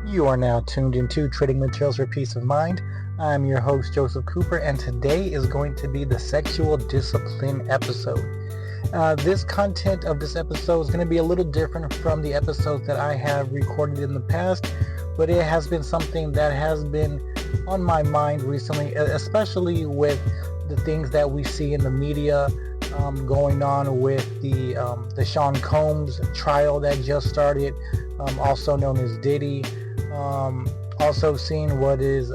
You are now tuned into Trading Materials for Peace of Mind. I'm your host, Joseph Cooper, and today is going to be the sexual discipline episode. This content of this episode is going to be a little different from the episodes that I have recorded in the past, but it has been something that has been on my mind recently, especially with the things that we see in the media going on with the Sean Combs trial that just started, also known as Diddy. Also seeing what is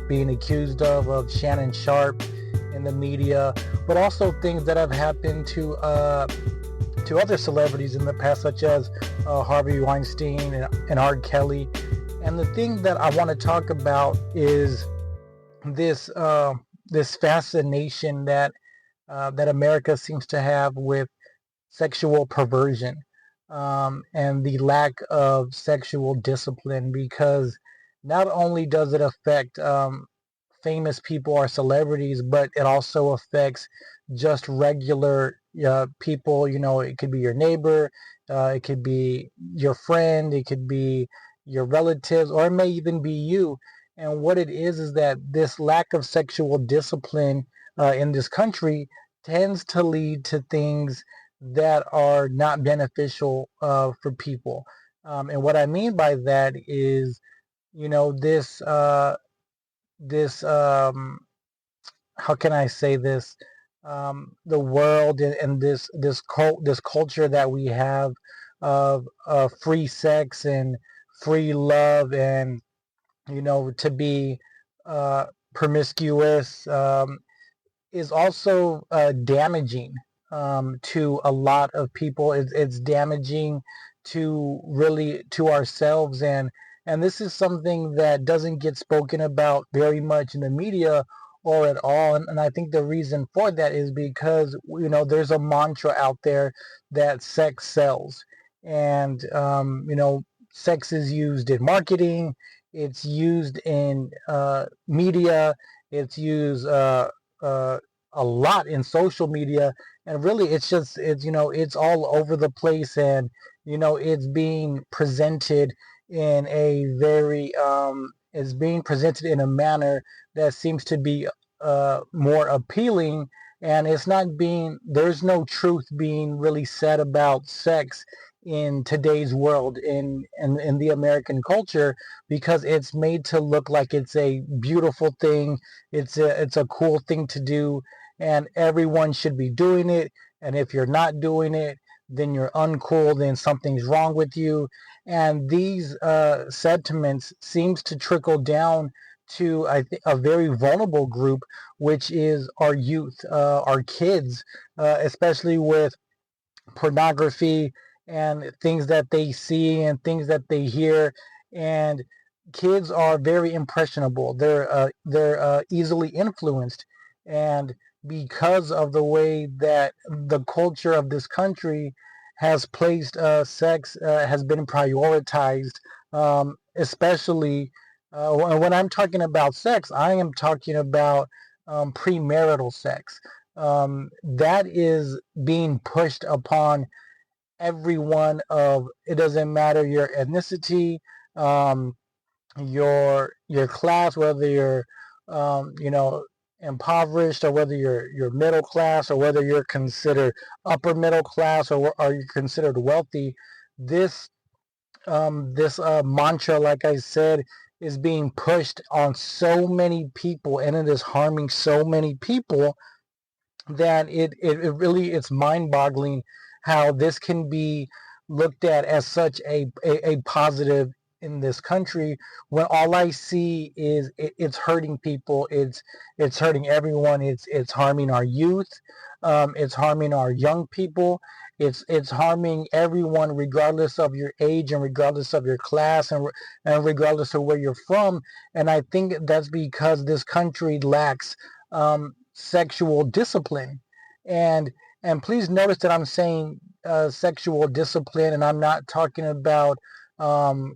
being accused of Shannon Sharp in the media, but also things that have happened to other celebrities in the past, such as Harvey Weinstein and R. Kelly. And the thing that I want to talk about is this this fascination that America seems to have with sexual perversion, and the lack of sexual discipline, because not only does it affect famous people or celebrities, but it also affects just regular people. You know, it could be your neighbor, it could be your friend, it could be your relatives, or it may even be you. And what it is that this lack of sexual discipline in this country tends to lead to things that are not beneficial for people. And what I mean by that is, you know, this how can I say this? The world and this culture that we have of free sex and free love, and to be uh, promiscuous, is also damaging to a lot of people. It's damaging to really to ourselves, and this is something that doesn't get spoken about very much in the media or at all. And I think the reason for that is because there's a mantra out there that sex sells, and sex is used in marketing, it's used in media, it's used uh, a lot in social media, and really it's all over the place, and it's being presented in a very is being presented in a manner that seems to be more appealing, and there's no truth being really said about sex in today's world, in the American culture, because it's made to look like it's a beautiful thing, it's a cool thing to do, and everyone should be doing it. And if you're not doing it, then you're uncool, then something's wrong with you. And these sentiments seems to trickle down to a very vulnerable group, which is our youth, our kids, especially with pornography and things that they see and things that they hear. And kids are very impressionable. They're easily influenced, and because of the way that the culture of this country has placed sex, has been prioritized, especially when I'm talking about sex, I am talking about premarital sex. That is being pushed upon everyone. Of It doesn't matter your ethnicity, um, your class, whether you're impoverished, or whether you're middle class, or whether you're considered upper middle class, or are you considered wealthy. This mantra, like I said, is being pushed on so many people, and it is harming so many people, that it really, it's mind-boggling how this can be looked at as such a positive in this country, when all I see is it's hurting people, it's hurting everyone, it's harming our youth, it's harming our young people, it's harming everyone, regardless of your age and regardless of your class, and regardless of where you're from. And I think that's because this country lacks sexual discipline. And and please notice that I'm saying sexual discipline, and I'm not talking about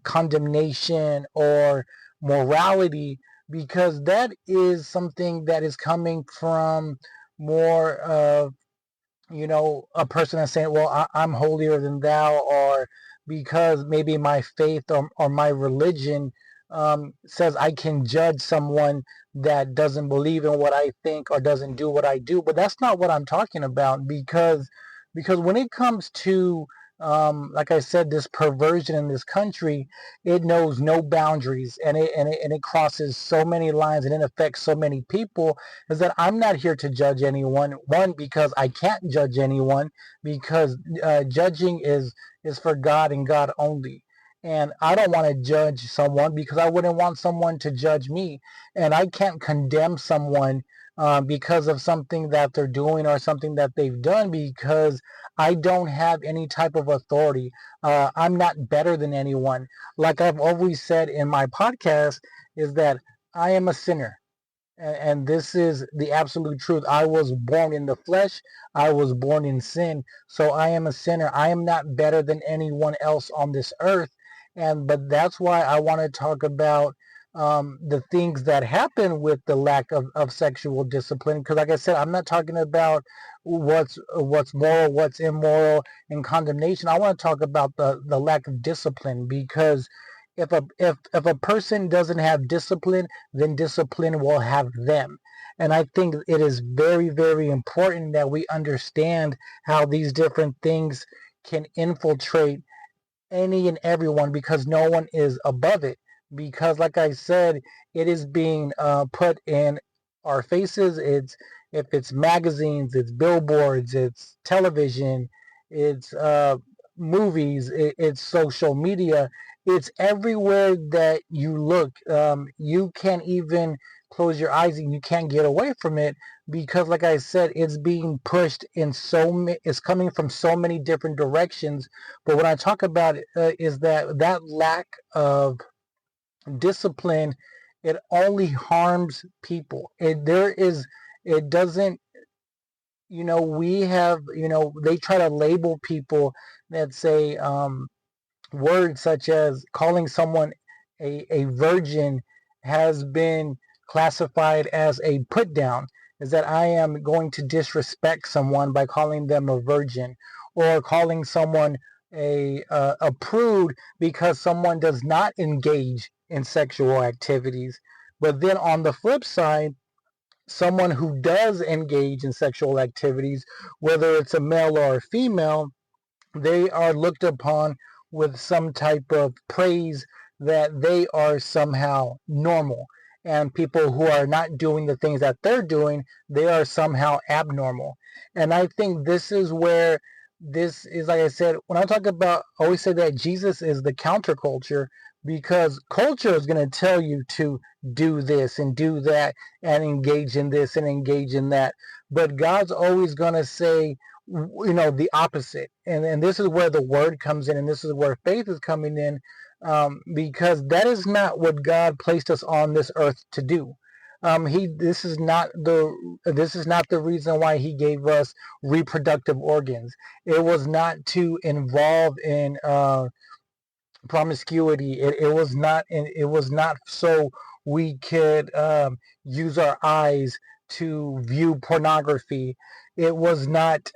condemnation or morality, because that is something that is coming from more of a person that's saying, well, I'm holier than thou, or because maybe my faith or my religion says I can judge someone that doesn't believe in what I think or doesn't do what I do. But that's not what I'm talking about, because when it comes to like I said, this perversion in this country, it knows no boundaries, and it crosses so many lines, and it affects so many people. Is that I'm not here to judge anyone. One, because I can't judge anyone, because judging is for God and God only. And I don't want to judge someone because I wouldn't want someone to judge me. And I can't condemn someone because of something that they're doing or something that they've done, because I don't have any type of authority. I'm not better than anyone. Like I've always said in my podcast, is that I am a sinner. And this is the absolute truth. I was born in the flesh. I was born in sin. So I am a sinner. I am not better than anyone else on this earth. But that's why I want to talk about the things that happen with the lack of sexual discipline. Because, like I said, I'm not talking about what's moral, what's immoral, and condemnation. I want to talk about the lack of discipline, because if a person doesn't have discipline, then discipline will have them. And I think it is very, very important that we understand how these different things can infiltrate any and everyone, because no one is above it. Because, like I said, it is being put in our faces. If it's magazines, it's billboards, it's television, it's movies, it's social media. It's everywhere that you look. You can't even close your eyes and you can't get away from it, because, like I said, it's being pushed in it's coming from so many different directions. But what I talk about is that lack of discipline, it only harms people. It doesn't, we have, they try to label people that say words such as calling someone a virgin has been classified as a put down, is that I am going to disrespect someone by calling them a virgin, or calling someone a prude because someone does not engage in sexual activities. But then on the flip side, someone who does engage in sexual activities, whether it's a male or a female, they are looked upon with some type of praise, that they are somehow normal. And people who are not doing the things that they're doing, they are somehow abnormal. And I think this is where this is, like I said, when I talk about, I always say that Jesus is the counterculture, because culture is going to tell you to do this and do that and engage in this and engage in that. But God's always going to say, the opposite. And this is where the word comes in, and this is where faith is coming in, because that is not what God placed us on this earth to do. This is not the reason why he gave us reproductive organs. It was not to involve in promiscuity. It was not so we could use our eyes to view pornography. It was not.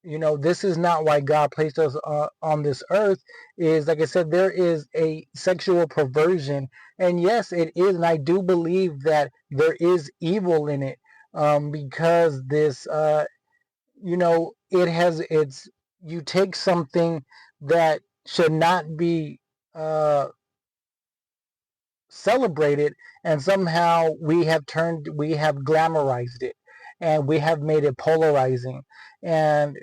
This is not why God placed us on this earth. Is, like I said, there is a sexual perversion, and yes, it is, and I do believe that there is evil in it, because this, it's, you take something that should not be uh, celebrated, and somehow we have glamorized it, and we have made it polarizing. And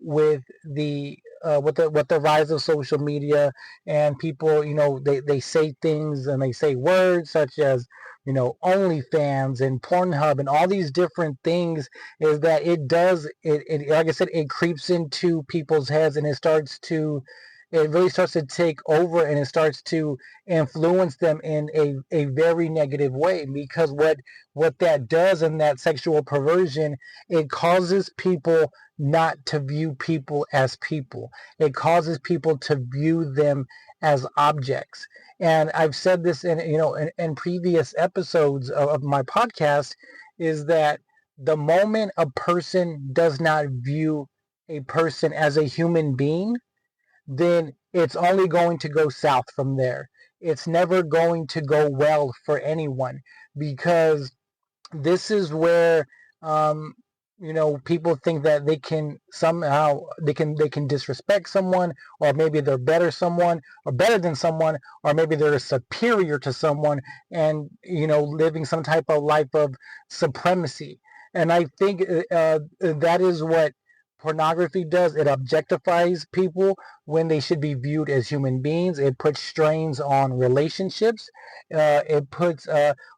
with the rise of social media, and people, they say things, and they say words such as, OnlyFans and Pornhub and all these different things, is that it, like I said, it creeps into people's heads, and it really starts to take over, and it starts to influence them in a very negative way. Because what that does in that sexual perversion, it causes people not to view people as people. It causes people to view them as objects. And I've said this in previous episodes of my podcast, is that the moment a person does not view a person as a human being, then it's only going to go south from there. It's never going to go well for anyone, because this is where um, people think that they can somehow they can disrespect someone, or maybe they're better than someone, or maybe they're superior to someone, and living some type of life of supremacy. And I think that is what pornography does. It objectifies people when they should be viewed as human beings. It puts strains on relationships. It puts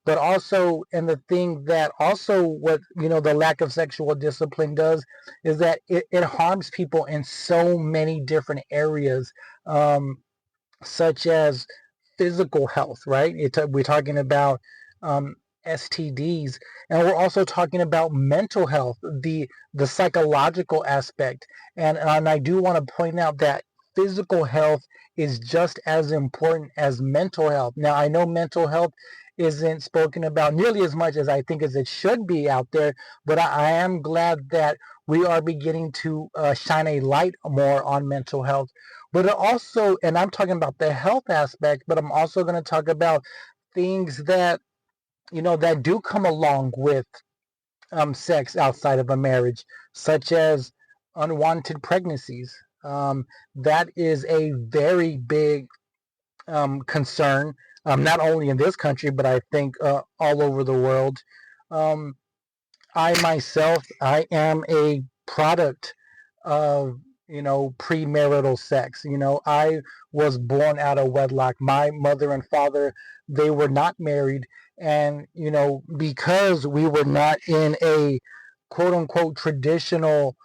but also, and the thing that also, what the lack of sexual discipline does, is that it harms people in so many different areas, um, such as physical health, right? We're talking about um, STDs, and we're also talking about mental health, the psychological aspect. And I do want to point out that physical health is just as important as mental health. Now, I know mental health isn't spoken about nearly as much as I think as it should be out there, but I am glad that we are beginning to shine a light more on mental health. But it also, and I'm talking about the health aspect, but I'm also going to talk about things that that do come along with sex outside of a marriage, such as unwanted pregnancies. That is a very big concern, not only in this country, but I think all over the world. Um, I myself, I am a product of, premarital sex. I was born out of wedlock. My mother and father, they were not married. And, because we were not in a quote unquote traditional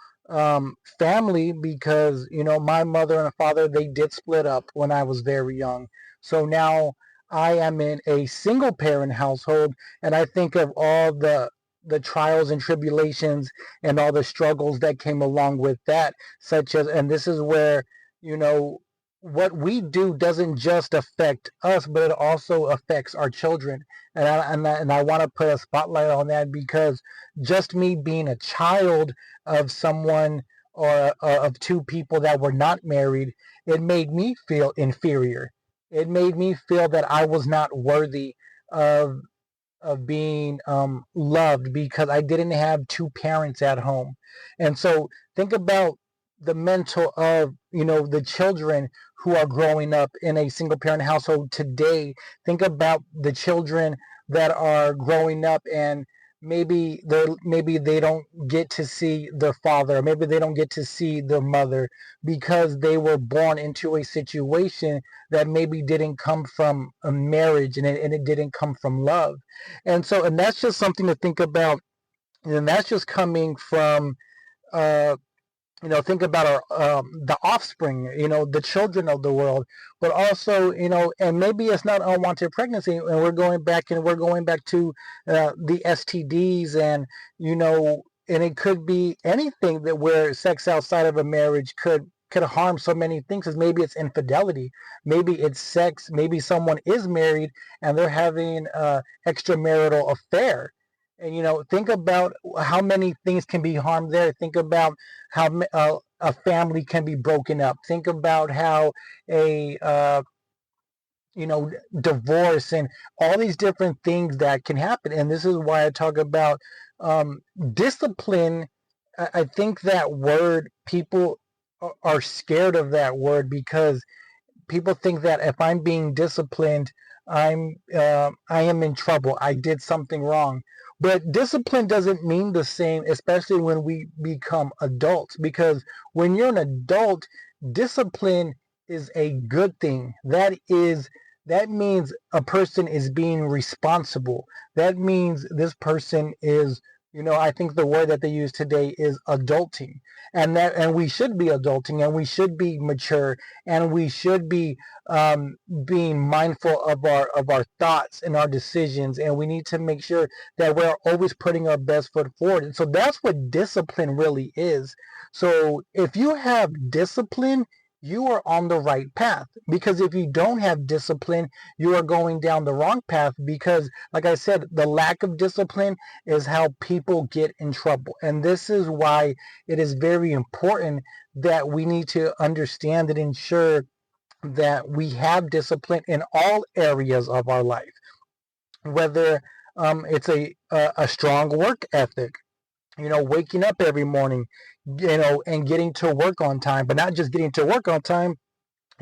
family, because, my mother and father, they did split up when I was very young. So now I am in a single parent household, and I think of all the trials and tribulations and all the struggles that came along with that, such as, and this is where, you know, what we do doesn't just affect us, but it also affects our children. And I want to put a spotlight on that, because just me being a child of someone, or of two people that were not married, it made me feel inferior. It made me feel that I was not worthy of being loved, because I didn't have two parents at home. And so think about the mental of, the children who are growing up in a single parent household today. Think about the children that are growing up, and maybe they don't get to see their father, or maybe they don't get to see their mother, because they were born into a situation that maybe didn't come from a marriage, and it didn't come from love. And that's just something to think about. And that's just coming from uh, think about our the offspring, the children of the world. But also, and maybe it's not unwanted pregnancy, and we're going back to the STDs, and and it could be anything, that where sex outside of a marriage could harm so many things. As maybe it's infidelity, maybe it's sex, maybe someone is married and they're having extramarital affair. And think about how many things can be harmed there. Think about how a family can be broken up. Think about how a divorce, and all these different things that can happen. And this is why I talk about discipline. I think that word, people are scared of that word, because people think that if I'm being disciplined, I am in trouble. I did something wrong. But discipline doesn't mean the same, especially when we become adults. Because when you're an adult, discipline is a good thing. That means a person is being responsible. That means this person is, I think the word that they use today is adulting. And we should be adulting, and we should be mature, and we should be being mindful of our thoughts and our decisions, and we need to make sure that we're always putting our best foot forward. And so that's what discipline really is. So if you have discipline, you are on the right path. Because if you don't have discipline, you are going down the wrong path. Because, like I said, the lack of discipline is how people get in trouble. And this is why it is very important that we need to understand and ensure that we have discipline in all areas of our life, whether it's a strong work ethic, waking up every morning, and getting to work on time, but not just getting to work on time,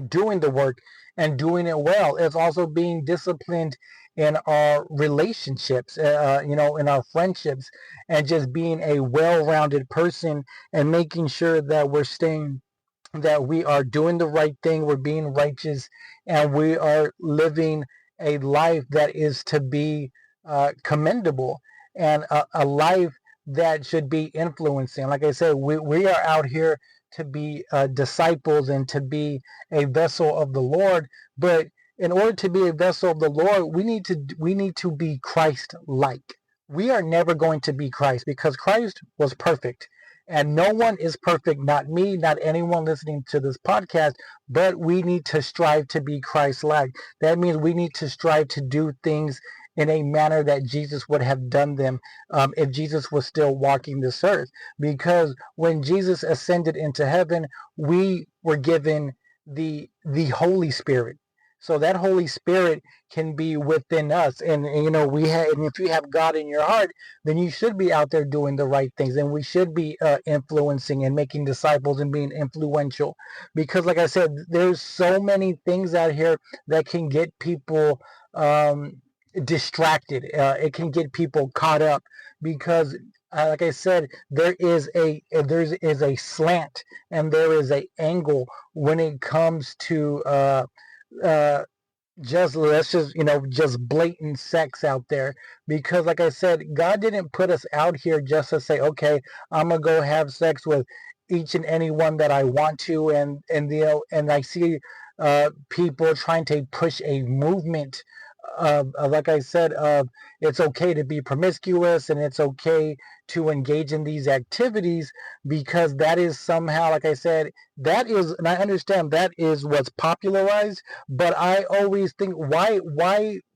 doing the work and doing it well. It's also being disciplined in our relationships, in our friendships, and just being a well-rounded person and making sure that we are doing the right thing, we're being righteous, and we are living a life that is to be commendable, and a life that should be influencing. Like I said, we are out here to be disciples and to be a vessel of the Lord. But in order to be a vessel of the Lord, we need to be Christ-like. We are never going to be Christ, because Christ was perfect. And no one is perfect, not me, not anyone listening to this podcast, but we need to strive to be Christ-like. That means we need to strive to do things in a manner that Jesus would have done them if Jesus was still walking this earth. Because when Jesus ascended into heaven, we were given the Holy Spirit. So that Holy Spirit can be within us, and and if you have God in your heart, then you should be out there doing the right things, and we should be influencing and making disciples and being influential. Because, like I said, there's so many things out here that can get people distracted. It can get people caught up, because like I said, there is a slant, and there is a angle when it comes to uh, just blatant sex out there. Because, like I said, God didn't put us out here just to say, okay, I'm gonna go have sex with each and any one that I want to. And I see people trying to push a movement of, like I said, of it's okay to be promiscuous, and it's okay to engage in these activities, because that is somehow, like I said, that is, and I understand that is what's popularized. But I always think, why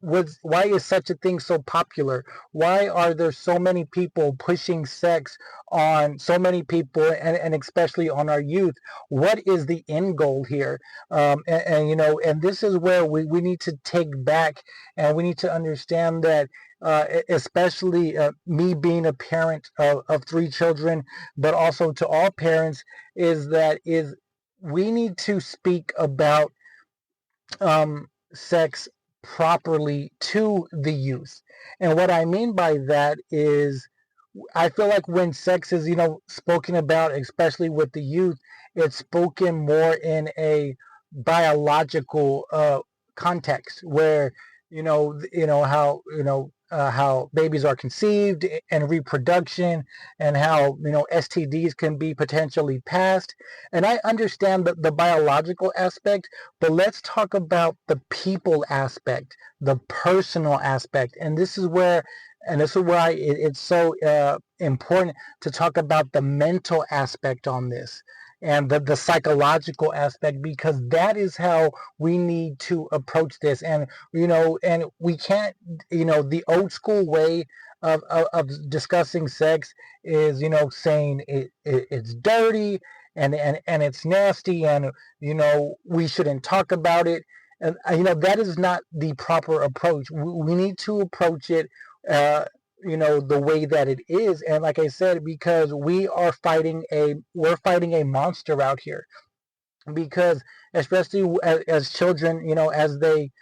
is such a thing so popular? Why are there so many people pushing sex on so many people, and especially on our youth? What is the end goal here? And this is where we need to take back, and we need to understand that, especially me being a parent of three children, but also to all parents, is we need to speak about sex properly to the youth. And what I mean by that is, I feel like when sex is, spoken about, especially with the youth, it's spoken more in a biological context, where how babies are conceived, and reproduction, and how STDs can be potentially passed. And I understand the biological aspect, but let's talk about the people aspect, the personal aspect. And this is why it's so important to talk about the mental aspect on this, and the psychological aspect, because that is how we need to approach this. And we can't, the old school way of discussing sex is, saying it's dirty, and it's nasty, and we shouldn't talk about it. And that is not the proper approach. We need to approach it uh, the way that it is. And like I said, because we're fighting a monster out here. Because especially as children, as they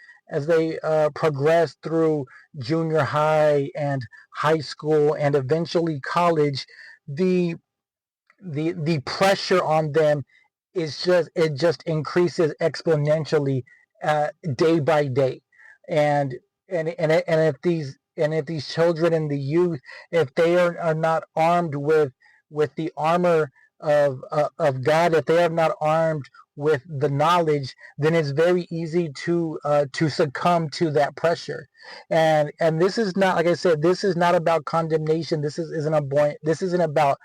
progress through junior high and high school and eventually college, the the pressure on them it just increases exponentially, day by day. And and and if these and if these children and the youth, if they are not armed with the armor of God, if they are not armed with the knowledge, then it's very easy to succumb to that pressure. And this is not, like I said, this is not about condemnation. This isn't about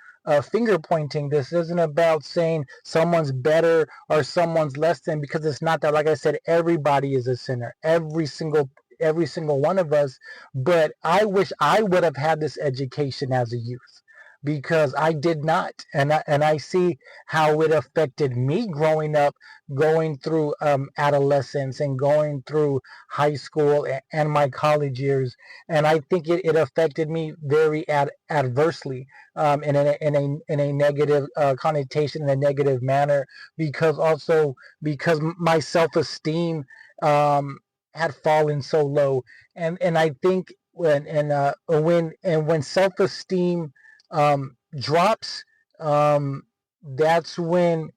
finger pointing. This isn't about saying someone's better or someone's less than, because it's not that. Like I said, everybody is a sinner. Every single one of us. But I wish I would have had this education as a youth, because I did not, and I see how it affected me growing up, going through adolescence and going through high school and my college years, and I think it affected me very adversely, in a negative connotation, in a negative manner, because my self esteem had fallen so low, and I think when self esteem drops, that's when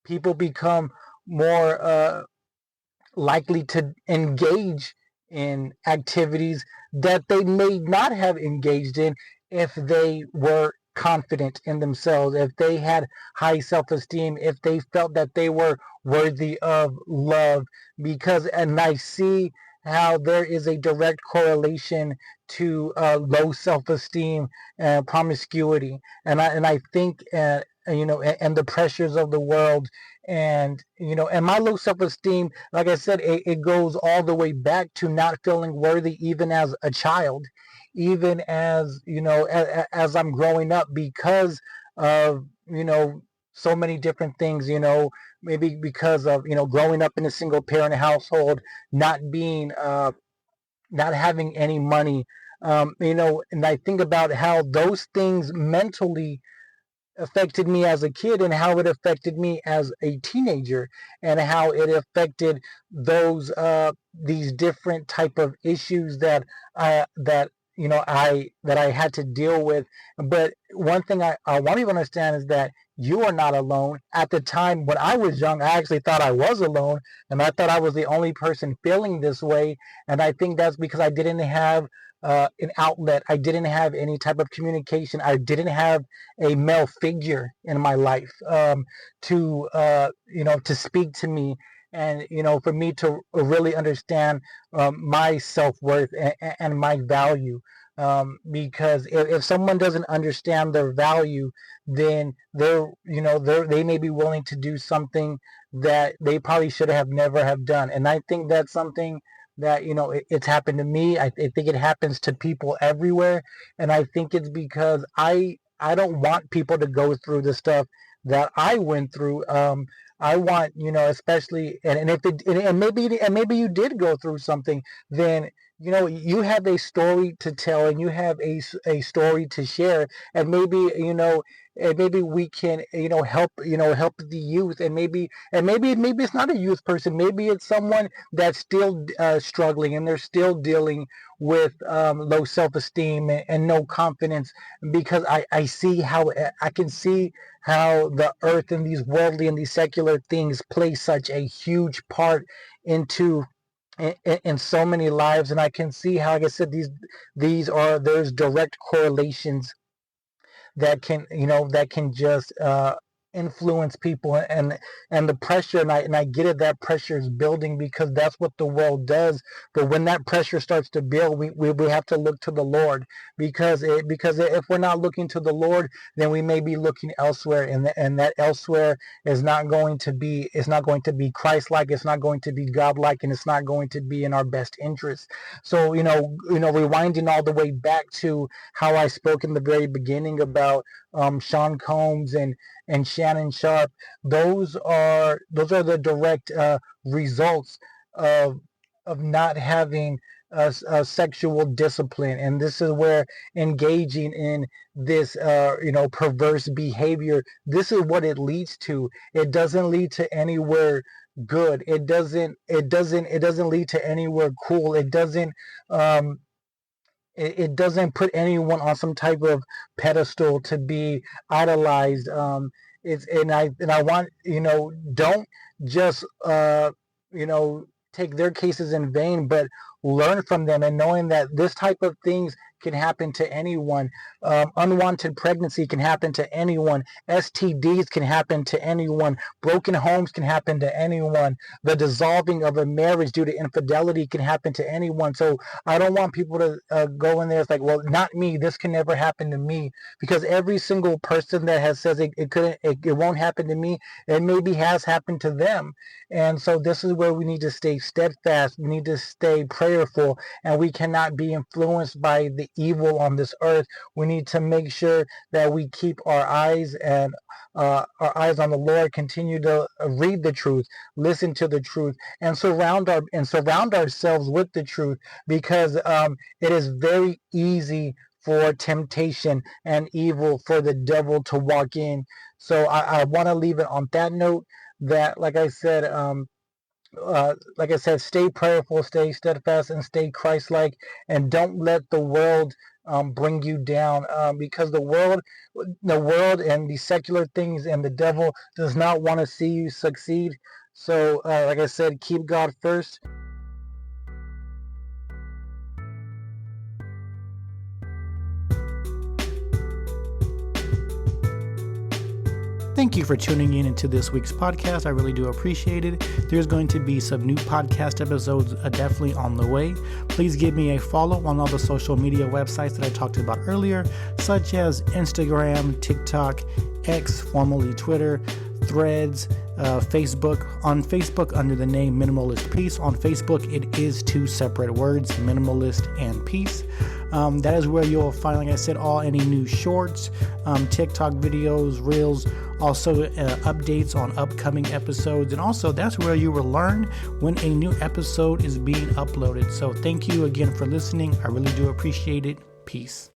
people become more likely to engage in activities that they may not have engaged in if they were confident in themselves, if they had high self-esteem, if they felt that they were worthy of love. And I see how there is a direct correlation to low self-esteem and promiscuity, and I think and the pressures of the world, and my low self-esteem, like I said, it goes all the way back to not feeling worthy, even as a child, even as as I'm growing up, because of so many different things, maybe because of growing up in a single parent household, not being not having any money, and I think about how those things mentally affected me as a kid, and how it affected me as a teenager, and how it affected these different type of issues that I had to deal with. But one thing I want you to understand is that you are not alone. At the time when I was young, I actually thought I was alone, and I thought I was the only person feeling this way. And I think that's because I didn't have an outlet. I didn't have any type of communication. I didn't have a male figure in my life, to speak to me, and for me to really understand my self-worth and my value. Because if someone doesn't understand their value, then they may be willing to do something that they probably should have never have done. And I think that's something that it's happened to me. I think it happens to people everywhere, and I think it's because I don't want people to go through the stuff that I went through. I want, especially, and if it, and maybe you did go through something, then you have a story to tell, and you have a story to share, and maybe we can help the youth, and maybe it's not a youth person, maybe it's someone that's still struggling, and they're still dealing with low self-esteem and no confidence, because I can see how the earth and these worldly and these secular things play such a huge part into in so many lives. And I can see how, like I said, there's direct correlations that can just influence people, and the pressure, and I get it, that pressure is building, because that's what the world does. But when that pressure starts to build, we have to look to the Lord, because if we're not looking to the Lord, then we may be looking elsewhere, and that elsewhere is not going to be Christ-like, it's not going to be God-like, and it's not going to be in our best interest. So rewinding all the way back to how I spoke in the very beginning about Sean Combs and Shannon Sharp. Those are the direct results of not having a sexual discipline, and this is where engaging in this perverse behavior. This is what it leads to. It doesn't lead to anywhere good. It doesn't lead to anywhere cool. It doesn't put anyone on some type of pedestal to be idolized. It's and I want, don't just take their cases in vain, but learn from them, and knowing that this type of things can happen to anyone. Unwanted pregnancy can happen to anyone. STDs can happen to anyone. Broken homes can happen to anyone. The dissolving of a marriage due to infidelity can happen to anyone. So I don't want people to go in there. It's like, well, not me. This can never happen to me, because every single person that has says it won't happen to me, it maybe has happened to them. And so this is where we need to stay steadfast. We need to stay prayerful, and we cannot be influenced by the evil on this earth. We need to make sure that we keep our eyes on the Lord, continue to read the truth, listen to the truth, and surround ourselves with the truth, because it is very easy for temptation and evil, for the devil to walk in. So I want to leave it on that note, that like I said, stay prayerful, stay steadfast, and stay Christ-like, and don't let the world bring you down, because the world and the secular things and the devil does not want to see you succeed. So, like I said, keep God first. Thank you for tuning in into this week's podcast. I really do appreciate it. There's going to be some new podcast episodes definitely on the way. Please give me a follow on all the social media websites that I talked about earlier, such as Instagram, TikTok, X, formerly Twitter, Threads, Facebook. On Facebook, under the name Minimalist Peace. On Facebook, it is two separate words, Minimalist and Peace. That is where you'll find, like I said, any new shorts, TikTok videos, Reels, also updates on upcoming episodes. And also that's where you will learn when a new episode is being uploaded. So thank you again for listening. I really do appreciate it. Peace.